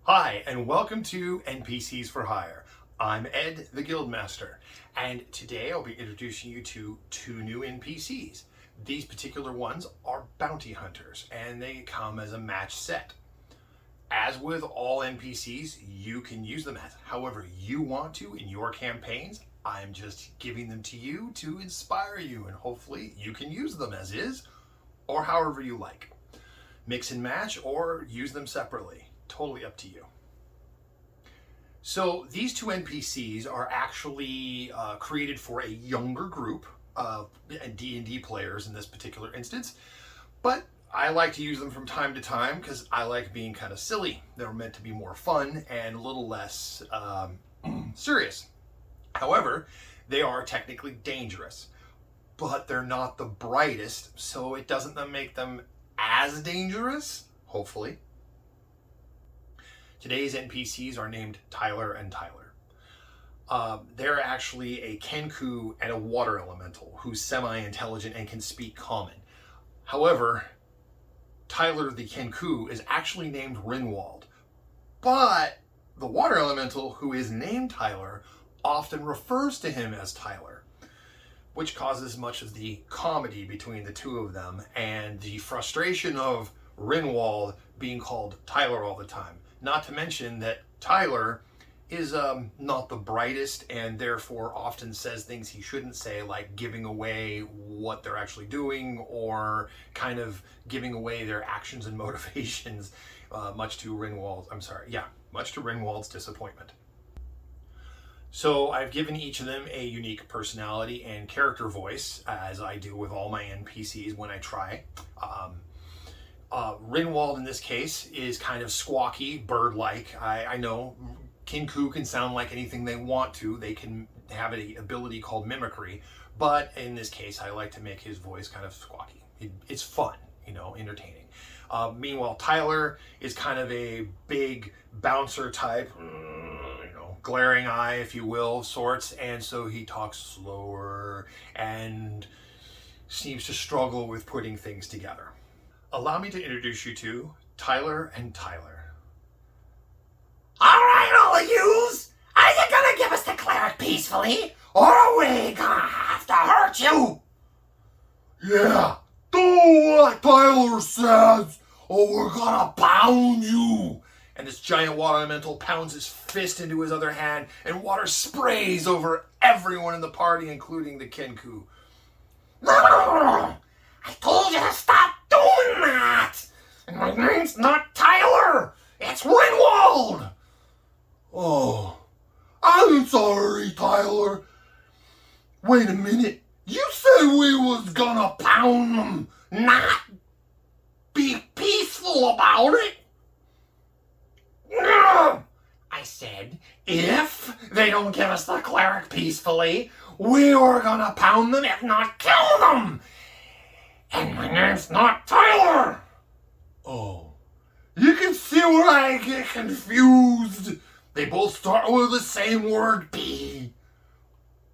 Hi, and welcome to NPCs for Hire. I'm Ed, the Guildmaster, and today I'll be introducing you to two new NPCs. These particular ones are bounty hunters, and they come as a match set. As with all NPCs, you can use them as however you want to in your campaigns. I'm just giving them to you to inspire you, and hopefully you can use them as is, or however you like. Mix and match, or use them separately. Totally up to you. So these two NPCs are actually created for a younger group of D&D players in this particular instance, but I like to use them from time to time because I like being kind of silly. They're meant to be more fun and a little less serious. However, they are technically dangerous, but they're not the brightest, so it doesn't make them as dangerous, hopefully. Today's NPCs are named Tyler and Tyler. They're actually a Kenku and a water elemental who's semi-intelligent and can speak common. However, Tyler the Kenku is actually named Rinwald, but the water elemental who is named Tyler often refers to him as Tyler, which causes much of the comedy between the two of them and the frustration of Rinwald being called Tyler all the time. Not to mention that Tyler is not the brightest and therefore often says things he shouldn't say, like giving away what they're actually doing or kind of giving away their actions and motivations, much to Rinwald's disappointment. So I've given each of them a unique personality and character voice, as I do with all my NPCs when I try. Rinwald in this case is kind of squawky, bird-like. I know Kenku can sound like anything they want to. They can have an ability called mimicry, but in this case I like to make his voice kind of squawky. It's fun, entertaining. Meanwhile, Tyler is kind of a big bouncer type, glaring eye, if you will, sorts, and so he talks slower and seems to struggle with putting things together. Allow me to introduce you to Tyler and Tyler. All right, all of yous, are you gonna give us the cleric peacefully, or are we gonna have to hurt you? Yeah, do what Tyler says, or we're gonna pound you. And this giant water elemental pounds his fist into his other hand, and water sprays over everyone in the party, including the Kenku. I told you to stop doing that! And my name's not Tyler, it's Rinwald! Oh, I'm sorry, Tyler. Wait a minute, you said we was gonna pound them, Not be peaceful about it? I said, if they don't give us the cleric peacefully, we were gonna pound them, if not kill them! And my name's not Tyler! Oh, you can see where I get confused. They both start with the same word, P.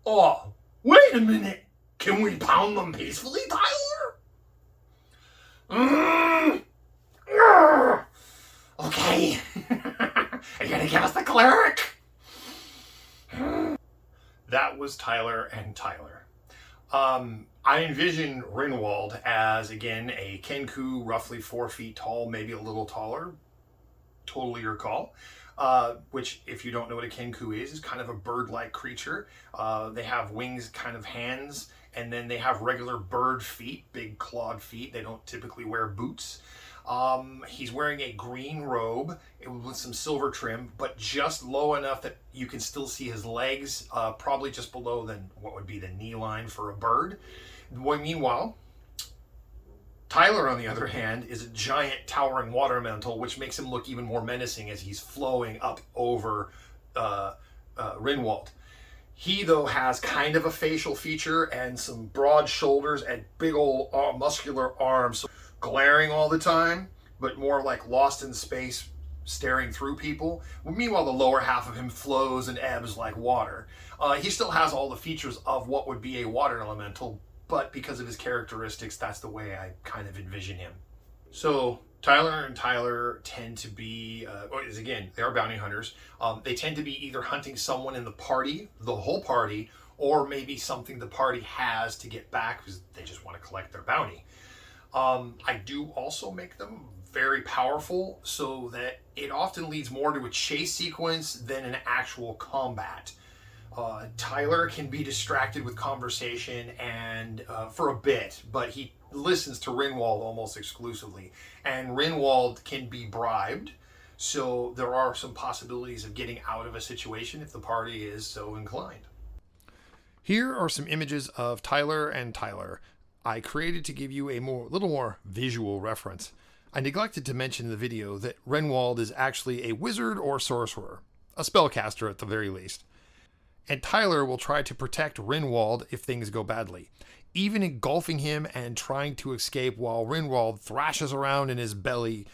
Oh, wait a minute. Can we pound them peacefully, Tyler? Okay. Are you gonna give us the cleric? That was Tyler and Tyler. I envision Rinwald as, again, a Kenku, roughly 4 feet tall, maybe a little taller. Totally your call. Which, if you don't know what a Kenku is kind of a bird-like creature. They have wings, kind of hands, and then they have regular bird feet, big clawed feet. They don't typically wear boots. He's wearing a green robe with some silver trim, but just low enough that you can still see his legs, probably just below what would be the knee line for a bird. Meanwhile, Tyler, on the other hand, is a giant towering water elemental, which makes him look even more menacing as he's flowing up over Rinwald. He, though, has kind of a facial feature and some broad shoulders and big old muscular arms, glaring all the time, but more like lost in space, staring through people. Meanwhile, the lower half of him flows and ebbs like water. He still has all the features of what would be a water elemental, but because of his characteristics, that's the way I kind of envision him. So Tyler and Tyler tend to be, again, they are bounty hunters. They tend to be either hunting someone in the party, the whole party, or maybe something the party has to get back because they just want to collect their bounty. I do also make them very powerful so that it often leads more to a chase sequence than an actual combat. Tyler can be distracted with conversation and for a bit, but he listens to Rinwald almost exclusively. And Rinwald can be bribed, so there are some possibilities of getting out of a situation if the party is so inclined. Here are some images of Tyler and Tyler. I created to give you a little more visual reference. I neglected to mention in the video that Rinwald is actually a wizard or sorcerer, a spellcaster at the very least. And Tyler will try to protect Rinwald if things go badly, even engulfing him and trying to escape while Rinwald thrashes around in his belly,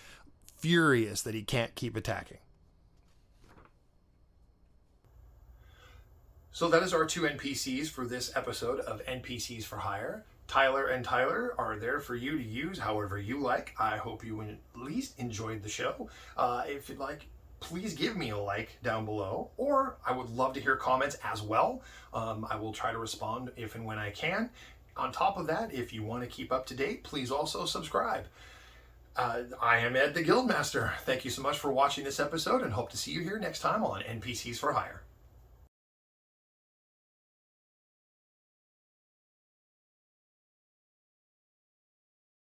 furious that he can't keep attacking. So that is our two NPCs for this episode of NPCs for Hire. Tyler and Tyler are there for you to use however you like. I hope you at least enjoyed the show. If you'd like, please give me a like down below, or I would love to hear comments as well. I will try to respond if and when I can. On top of that, if you want to keep up to date, please also subscribe. I am Ed the Guildmaster. Thank you so much for watching this episode and hope to see you here next time on NPCs for Hire.